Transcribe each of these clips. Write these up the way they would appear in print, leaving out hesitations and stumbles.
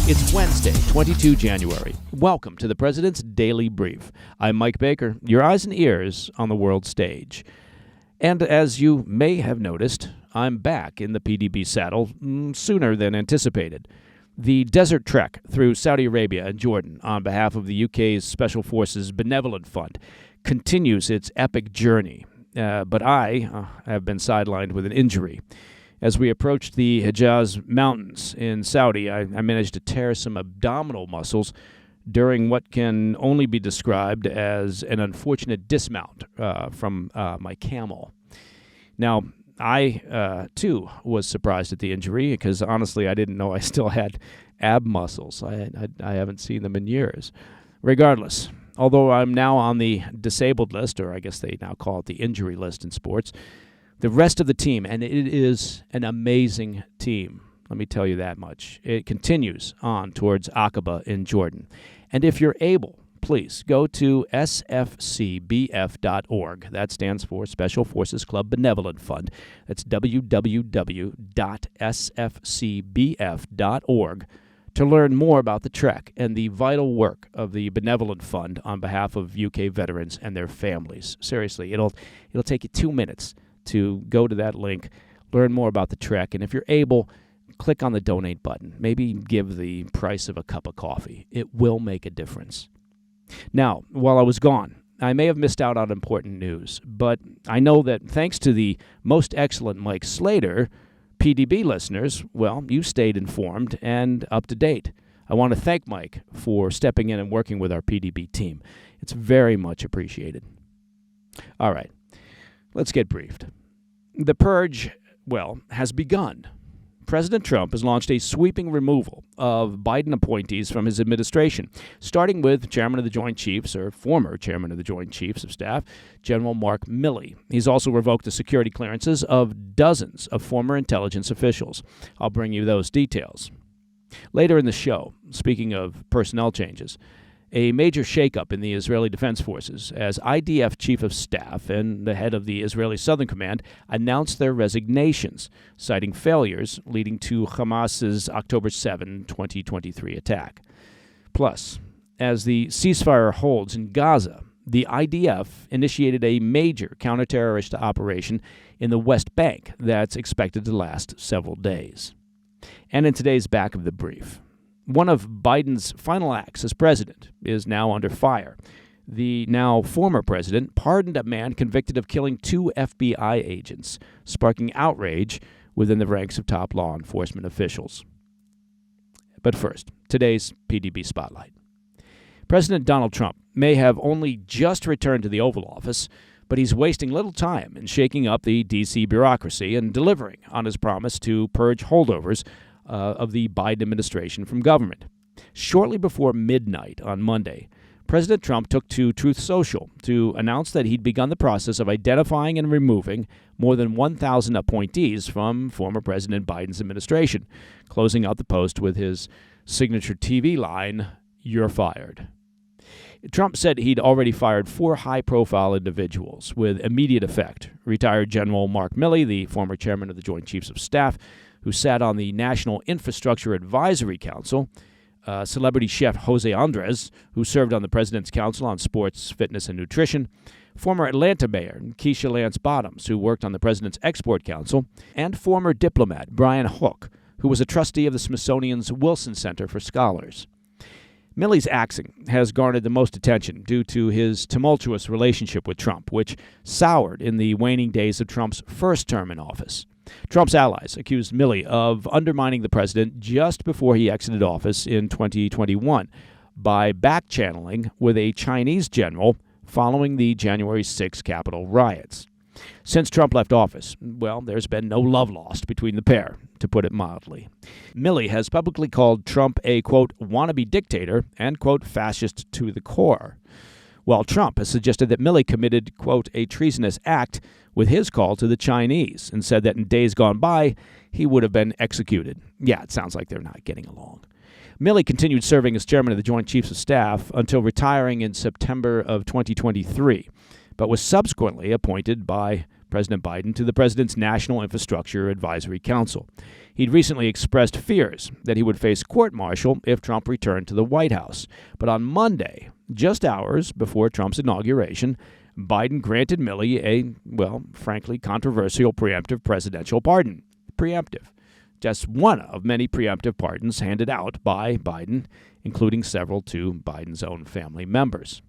It's Wednesday, 22 January. Welcome to the President's Daily Brief. I'm Mike Baker, your eyes and ears on the world stage. And as you may have noticed, I'm back in the PDB saddle sooner than anticipated. The desert trek through Saudi Arabia and Jordan on behalf of the UK's Special Forces Benevolent Fund continues its epic journey. But I have been sidelined with an injury. As we approached the Hejaz Mountains in Saudi, I managed to tear some abdominal muscles during what can only be described as an unfortunate dismount from my camel. Now, I, too, was surprised at the injury because, honestly, I didn't know I still had ab muscles. I haven't seen them in years. Regardless, although I'm now on the disabled list, or I guess they now call it the injury list in sports, the rest of the team, and it is an amazing team, let me tell you that much. It continues on towards Aqaba in Jordan. And if you're able, please go to sfcbf.org. That stands for Special Forces Club Benevolent Fund. That's www.sfcbf.org to learn more about the trek and the vital work of the Benevolent Fund on behalf of UK veterans and their families. Seriously, it'll take you 2 minutes to go to that link, learn more about the trek, and if you're able, click on the donate button. Maybe give the price of a cup of coffee. It will make a difference. Now, while I was gone, I may have missed out on important news, but I know that thanks to the most excellent Mike Slater, PDB listeners, well, you stayed informed and up to date. I want to thank Mike for stepping in and working with our PDB team. It's very much appreciated. All right. Let's get briefed. The Purge, has begun. President Trump has launched a sweeping removal of Biden appointees from his administration, starting with Chairman of the Joint Chiefs, or former Chairman of the Joint Chiefs of Staff, General Mark Milley. He's also revoked the security clearances of dozens of former intelligence officials. I'll bring you those details. Later in the show, speaking of personnel changes, a major shakeup in the Israeli Defense Forces as IDF Chief of Staff and the head of the Israeli Southern Command announced their resignations, citing failures leading to Hamas's October 7, 2023 attack. Plus, as the ceasefire holds in Gaza, the IDF initiated a major counterterrorist operation in the West Bank that's expected to last several days. And in today's back of the brief, one of Biden's final acts as president is now under fire. The now former president pardoned a man convicted of killing 2 FBI agents, sparking outrage within the ranks of top law enforcement officials. But first, today's PDB Spotlight. President Donald Trump may have only just returned to the Oval Office, but he's wasting little time in shaking up the D.C. bureaucracy and delivering on his promise to purge holdovers of the Biden administration from government. Shortly before midnight on Monday, President Trump took to Truth Social to announce that he'd begun the process of identifying and removing more than 1,000 appointees from former President Biden's administration, closing out the post with his signature TV line, "You're fired." Trump said he'd already fired 4 high-profile individuals with immediate effect: retired General Mark Milley, the former chairman of the Joint Chiefs of Staff, who sat on the National Infrastructure Advisory Council, celebrity chef Jose Andres, who served on the President's Council on Sports, Fitness, and Nutrition, former Atlanta Mayor Keisha Lance Bottoms, who worked on the President's Export Council, and former diplomat Brian Hook, who was a trustee of the Smithsonian's Wilson Center for Scholars. Milley's axing has garnered the most attention due to his tumultuous relationship with Trump, which soured in the waning days of Trump's first term in office. Trump's allies accused Milley of undermining the president just before he exited office in 2021 by back-channeling with a Chinese general following the January 6 Capitol riots. Since Trump left office, there's been no love lost between the pair, to put it mildly. Milley has publicly called Trump a, quote, wannabe dictator and, quote, fascist to the core, while Trump has suggested that Milley committed, quote, a treasonous act with his call to the Chinese and said that in days gone by, he would have been executed. Yeah, it sounds like they're not getting along. Milley continued serving as chairman of the Joint Chiefs of Staff until retiring in September of 2023, but was subsequently appointed by President Biden, to the president's National Infrastructure Advisory Council. He'd recently expressed fears that he would face court-martial if Trump returned to the White House. But on Monday, just hours before Trump's inauguration, Biden granted Milley a, frankly, controversial preemptive presidential pardon. Preemptive. Just one of many preemptive pardons handed out by Biden, including several to Biden's own family members.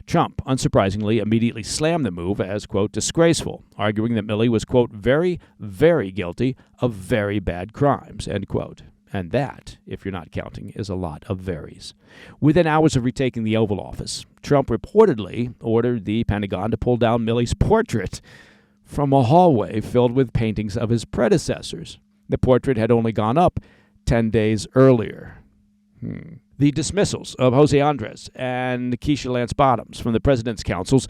Trump, unsurprisingly, immediately slammed the move as, quote, disgraceful, arguing that Milley was, quote, very, very guilty of very bad crimes, end quote. And that, if you're not counting, is a lot of veries. Within hours of retaking the Oval Office, Trump reportedly ordered the Pentagon to pull down Milley's portrait from a hallway filled with paintings of his predecessors. The portrait had only gone up 10 days earlier. The dismissals of Jose Andres and Keisha Lance Bottoms from the president's councils,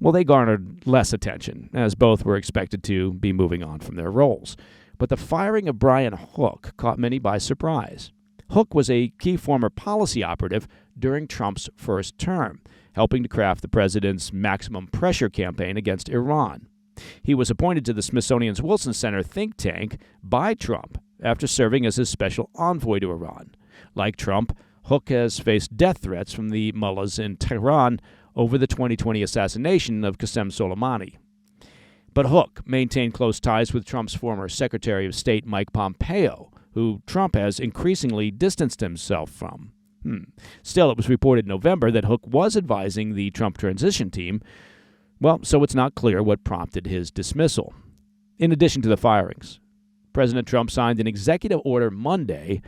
they garnered less attention, as both were expected to be moving on from their roles. But the firing of Brian Hook caught many by surprise. Hook was a key former policy operative during Trump's first term, helping to craft the president's maximum pressure campaign against Iran. He was appointed to the Smithsonian's Wilson Center think tank by Trump after serving as his special envoy to Iran. Like Trump, Hook has faced death threats from the mullahs in Tehran over the 2020 assassination of Qasem Soleimani. But Hook maintained close ties with Trump's former Secretary of State Mike Pompeo, who Trump has increasingly distanced himself from. Still, it was reported in November that Hook was advising the Trump transition team, so it's not clear what prompted his dismissal. In addition to the firings, President Trump signed an executive order Monday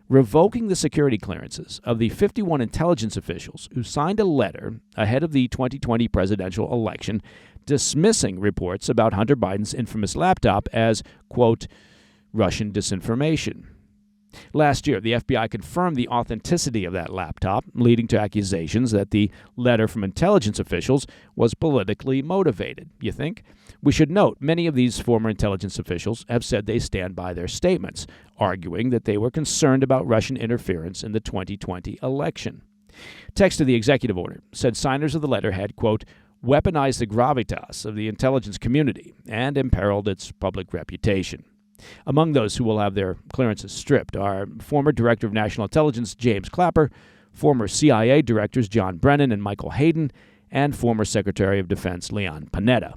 revoking the security clearances of the 51 intelligence officials who signed a letter ahead of the 2020 presidential election dismissing reports about Hunter Biden's infamous laptop as, quote, Russian disinformation. Last year, the FBI confirmed the authenticity of that laptop, leading to accusations that the letter from intelligence officials was politically motivated. You think? We should note many of these former intelligence officials have said they stand by their statements, arguing that they were concerned about Russian interference in the 2020 election. Text of the executive order said signers of the letter had, quote, weaponized the gravitas of the intelligence community and imperiled its public reputation. Among those who will have their clearances stripped are former Director of National Intelligence James Clapper, former CIA Directors John Brennan and Michael Hayden, and former Secretary of Defense Leon Panetta.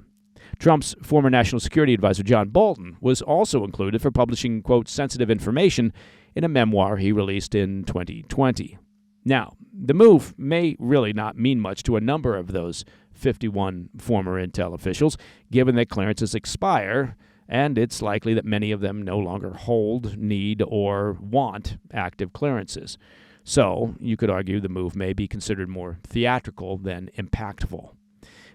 Trump's former National Security Advisor John Bolton was also included for publishing, quote, sensitive information in a memoir he released in 2020. Now, the move may really not mean much to a number of those 51 former intel officials, given that clearances expire, and it's likely that many of them no longer hold, need, or want active clearances. So, you could argue the move may be considered more theatrical than impactful.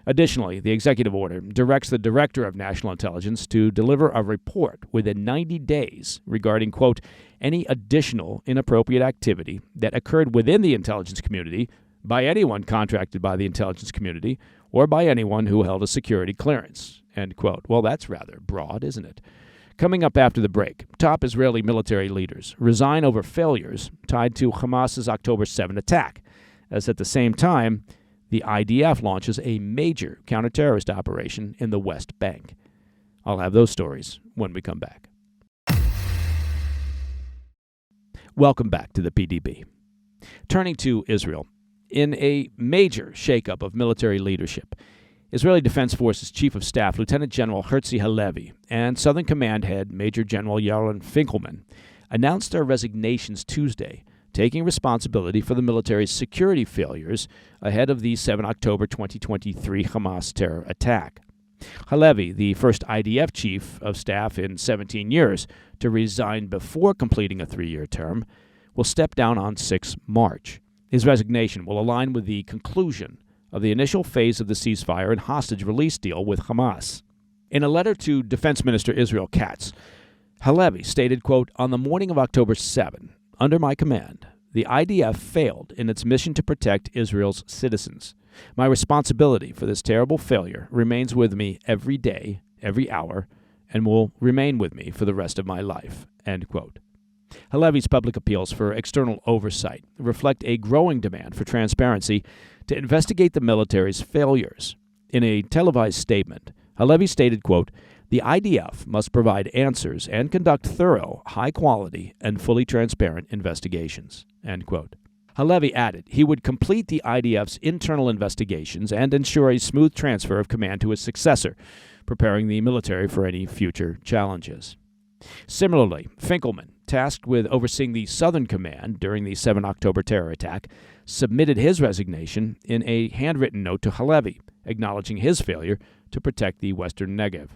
Additionally, the executive order directs the Director of National Intelligence to deliver a report within 90 days regarding, quote, any additional inappropriate activity that occurred within the intelligence community by anyone contracted by the intelligence community or by anyone who held a security clearance, end quote. Well, that's rather broad, isn't it? Coming up after the break, top Israeli military leaders resign over failures tied to Hamas's October 7 attack, as at the same time, the IDF launches a major counterterrorist operation in the West Bank. I'll have those stories when we come back. Welcome back to the PDB. Turning to Israel, in a major shakeup of military leadership, Israeli Defense Forces Chief of Staff Lieutenant General Herzi Halevi and Southern Command Head Major General Yaron Finkelman announced their resignations Tuesday, taking responsibility for the military's security failures ahead of the 7 October 2023 Hamas terror attack. Halevi, the first IDF chief of staff in 17 years to resign before completing a 3-year term, will step down on 6 March. His resignation will align with the conclusion of the initial phase of the ceasefire and hostage release deal with Hamas. In a letter to Defense Minister Israel Katz, Halevi stated, quote, on the morning of October 7, under my command, the IDF failed in its mission to protect Israel's citizens. My responsibility for this terrible failure remains with me every day, every hour, and will remain with me for the rest of my life, end quote. Halevi's public appeals for external oversight reflect a growing demand for transparency to investigate the military's failures. In a televised statement, Halevi stated, quote, "The IDF must provide answers and conduct thorough, high-quality, and fully transparent investigations," end quote. Halevi added he would complete the IDF's internal investigations and ensure a smooth transfer of command to his successor, preparing the military for any future challenges. Similarly, Finkelman, tasked with overseeing the Southern Command during the 7 October terror attack, submitted his resignation in a handwritten note to Halevi, acknowledging his failure to protect the Western Negev.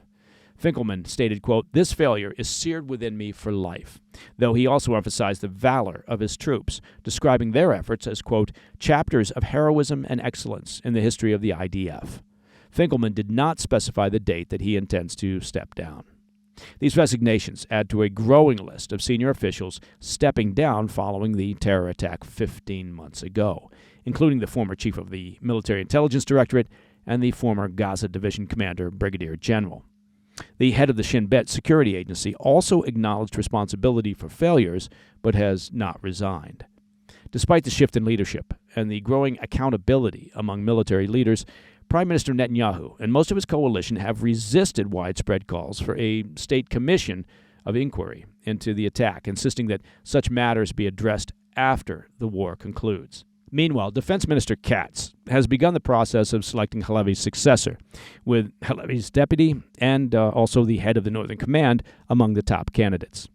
Finkelman stated, quote, "This failure is seared within me for life," though he also emphasized the valor of his troops, describing their efforts as, quote, "chapters of heroism and excellence in the history of the IDF." Finkelman did not specify the date that he intends to step down. These resignations add to a growing list of senior officials stepping down following the terror attack 15 months ago, including the former chief of the Military Intelligence Directorate and the former Gaza Division Commander, Brigadier General. The head of the Shin Bet Security Agency also acknowledged responsibility for failures, but has not resigned. Despite the shift in leadership and the growing accountability among military leaders, Prime Minister Netanyahu and most of his coalition have resisted widespread calls for a state commission of inquiry into the attack, insisting that such matters be addressed after the war concludes. Meanwhile, Defense Minister Katz has begun the process of selecting Halevi's successor, with Halevi's deputy and also the head of the Northern Command among the top candidates.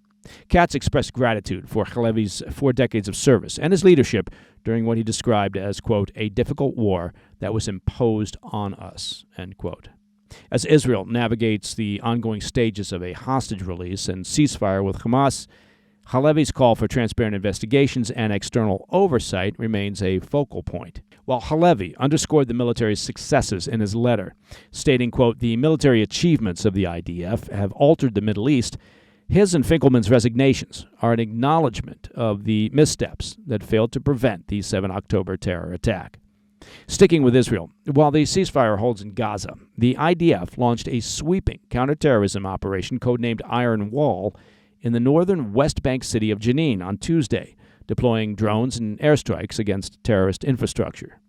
Katz expressed gratitude for Halevi's 4 decades of service and his leadership during what he described as, quote, "a difficult war that was imposed on us," end quote. As Israel navigates the ongoing stages of a hostage release and ceasefire with Hamas, Halevi's call for transparent investigations and external oversight remains a focal point. While Halevi underscored the military's successes in his letter, stating, quote, "the military achievements of the IDF have altered the Middle East," his and Finkelman's resignations are an acknowledgement of the missteps that failed to prevent the 7 October terror attack. Sticking with Israel, while the ceasefire holds in Gaza, the IDF launched a sweeping counterterrorism operation codenamed Iron Wall in the northern West Bank city of Jenin on Tuesday, deploying drones and airstrikes against terrorist infrastructure.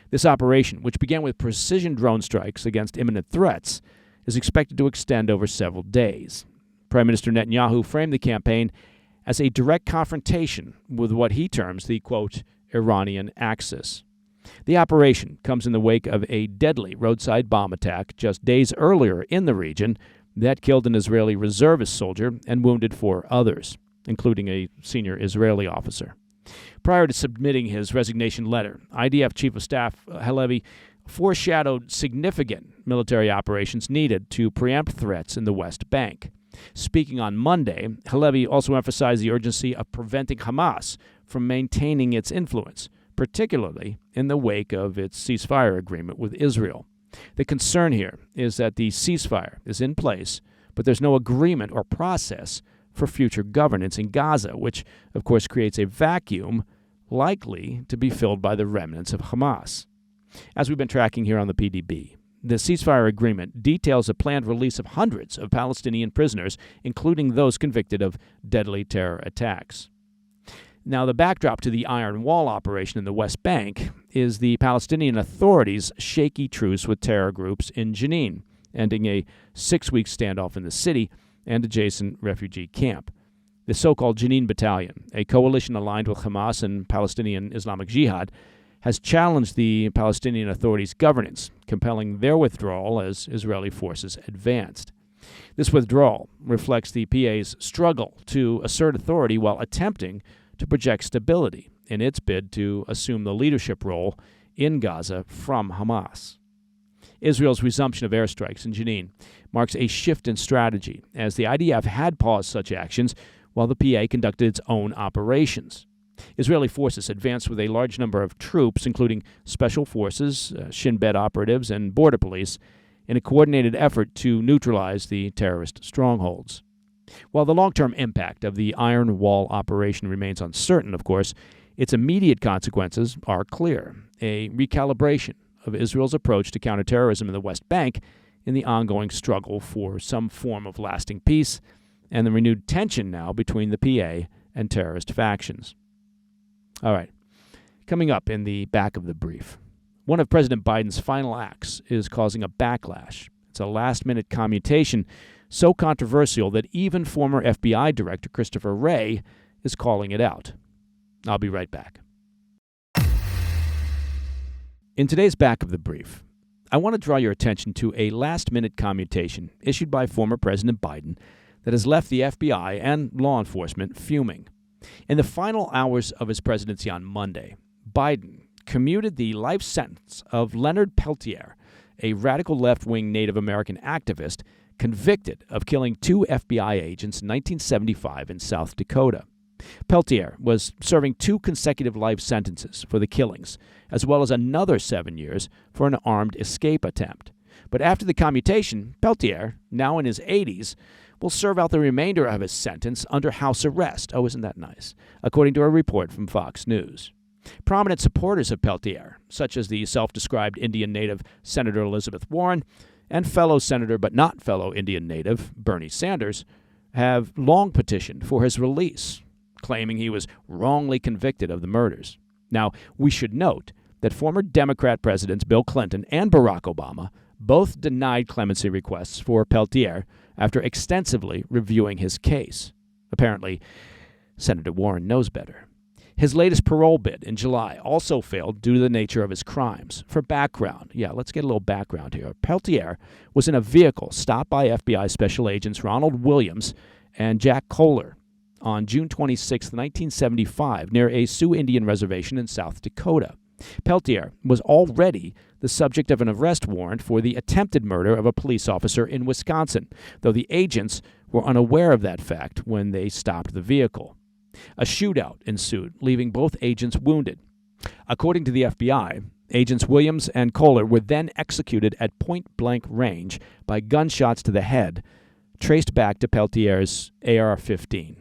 This operation, which began with precision drone strikes against imminent threats, is expected to extend over several days. Prime Minister Netanyahu framed the campaign as a direct confrontation with what he terms the, quote, "Iranian axis." The operation comes in the wake of a deadly roadside bomb attack just days earlier in the region that killed an Israeli reservist soldier and wounded 4 others, including a senior Israeli officer. Prior to submitting his resignation letter, IDF Chief of Staff Halevi foreshadowed significant military operations needed to preempt threats in the West Bank. Speaking on Monday, Halevi also emphasized the urgency of preventing Hamas from maintaining its influence, particularly in the wake of its ceasefire agreement with Israel. The concern here is that the ceasefire is in place, but there's no agreement or process for future governance in Gaza, which, of course, creates a vacuum likely to be filled by the remnants of Hamas. As we've been tracking here on the PDB, the ceasefire agreement details a planned release of hundreds of Palestinian prisoners, including those convicted of deadly terror attacks. Now, the backdrop to the Iron Wall operation in the West Bank is the Palestinian Authority's shaky truce with terror groups in Jenin, ending a 6-week standoff in the city and adjacent refugee camp. The so-called Jenin Battalion, a coalition aligned with Hamas and Palestinian Islamic Jihad, has challenged the Palestinian Authority's governance, compelling their withdrawal as Israeli forces advanced. This withdrawal reflects the PA's struggle to assert authority while attempting to project stability in its bid to assume the leadership role in Gaza from Hamas. Israel's resumption of airstrikes in Jenin marks a shift in strategy, as the IDF had paused such actions while the PA conducted its own operations. Israeli forces advanced with a large number of troops, including special forces, Shin Bet operatives, and border police, in a coordinated effort to neutralize the terrorist strongholds. While the long-term impact of the Iron Wall operation remains uncertain, of course, its immediate consequences are clear: a recalibration of Israel's approach to counterterrorism in the West Bank in the ongoing struggle for some form of lasting peace, and the renewed tension now between the PA and terrorist factions. All right, coming up in the back of the brief, one of President Biden's final acts is causing a backlash. It's a last-minute commutation so controversial that even former FBI Director Christopher Wray is calling it out. I'll be right back. In today's Back of the Brief, I want to draw your attention to a last-minute commutation issued by former President Biden that has left the FBI and law enforcement fuming. In the final hours of his presidency on Monday, Biden commuted the life sentence of Leonard Peltier, a radical left-wing Native American activist convicted of killing 2 FBI agents in 1975 in South Dakota. Peltier was serving 2 consecutive life sentences for the killings, as well as another 7 years for an armed escape attempt. But after the commutation, Peltier, now in his 80s, will serve out the remainder of his sentence under house arrest. Oh, isn't that nice? According to a report from Fox News. Prominent supporters of Peltier, such as the self-described Indian native Senator Elizabeth Warren and fellow senator but not fellow Indian native Bernie Sanders, have long petitioned for his release, claiming he was wrongly convicted of the murders. Now, we should note that former Democrat presidents Bill Clinton and Barack Obama both denied clemency requests for Peltier after extensively reviewing his case. Apparently, Senator Warren knows better. His latest parole bid in July also failed due to the nature of his crimes. For background, let's get a little background here. Peltier was in a vehicle stopped by FBI Special Agents Ronald Williams and Jack Kohler on June 26, 1975, near a Sioux Indian reservation in South Dakota. Peltier was already the subject of an arrest warrant for the attempted murder of a police officer in Wisconsin, though the agents were unaware of that fact when they stopped the vehicle. A shootout ensued, leaving both agents wounded. According to the FBI, Agents Williams and Kohler were then executed at point-blank range by gunshots to the head, traced back to Peltier's AR-15.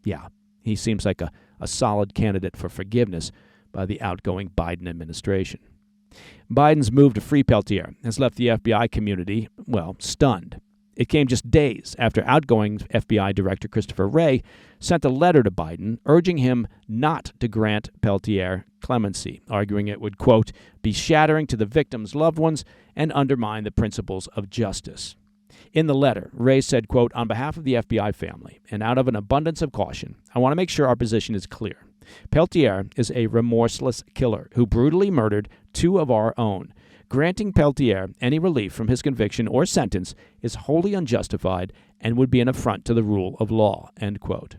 Yeah, he seems like a solid candidate for forgiveness by the outgoing Biden administration. Biden's move to free Peltier has left the FBI community, stunned. It came just days after outgoing FBI Director Christopher Wray sent a letter to Biden urging him not to grant Peltier clemency, arguing it would, quote, be shattering to the victims' loved ones and undermine the principles of justice. In the letter, Wray said, quote, on behalf of the FBI family and out of an abundance of caution, I want to make sure our position is clear. Peltier is a remorseless killer who brutally murdered 2 of our own. Granting Peltier any relief from his conviction or sentence is wholly unjustified and would be an affront to the rule of law, end quote.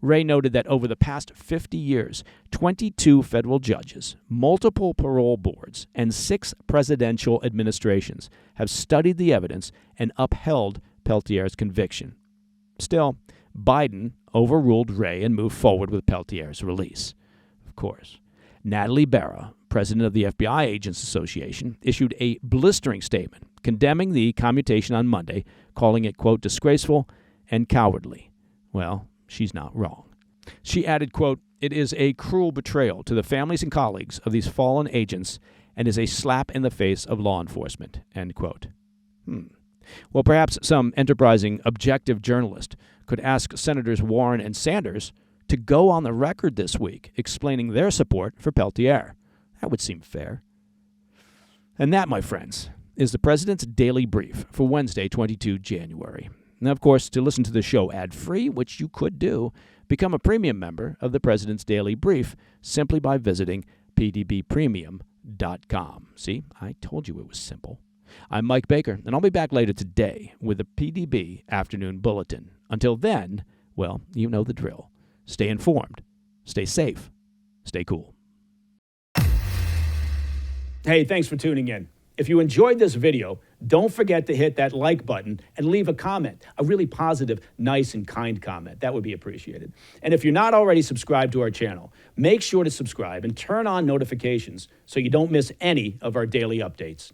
Wray noted that over the past 50 years, 22 federal judges, multiple parole boards, and 6 presidential administrations have studied the evidence and upheld Peltier's conviction. Still, Biden overruled Wray and moved forward with Peltier's release. Of course, Natalie Barra, president of the FBI Agents Association, issued a blistering statement condemning the commutation on Monday, calling it, quote, disgraceful and cowardly. Well, she's not wrong. She added, quote, it is a cruel betrayal to the families and colleagues of these fallen agents and is a slap in the face of law enforcement, end quote. Well, perhaps some enterprising, objective journalist could ask Senators Warren and Sanders to go on the record this week explaining their support for Peltier. That would seem fair. And that, my friends, is the President's Daily Brief for Wednesday, 22 January. Now, of course, to listen to the show ad-free, which you could do, become a premium member of the President's Daily Brief simply by visiting pdbpremium.com. See, I told you it was simple. I'm Mike Baker, and I'll be back later today with the PDB Afternoon Bulletin. Until then, well, you know the drill. Stay informed, stay safe, stay cool. Hey, thanks for tuning in. If you enjoyed this video, don't forget to hit that like button and leave a comment, a really positive, nice, and kind comment. That would be appreciated. And if you're not already subscribed to our channel, make sure to subscribe and turn on notifications so you don't miss any of our daily updates.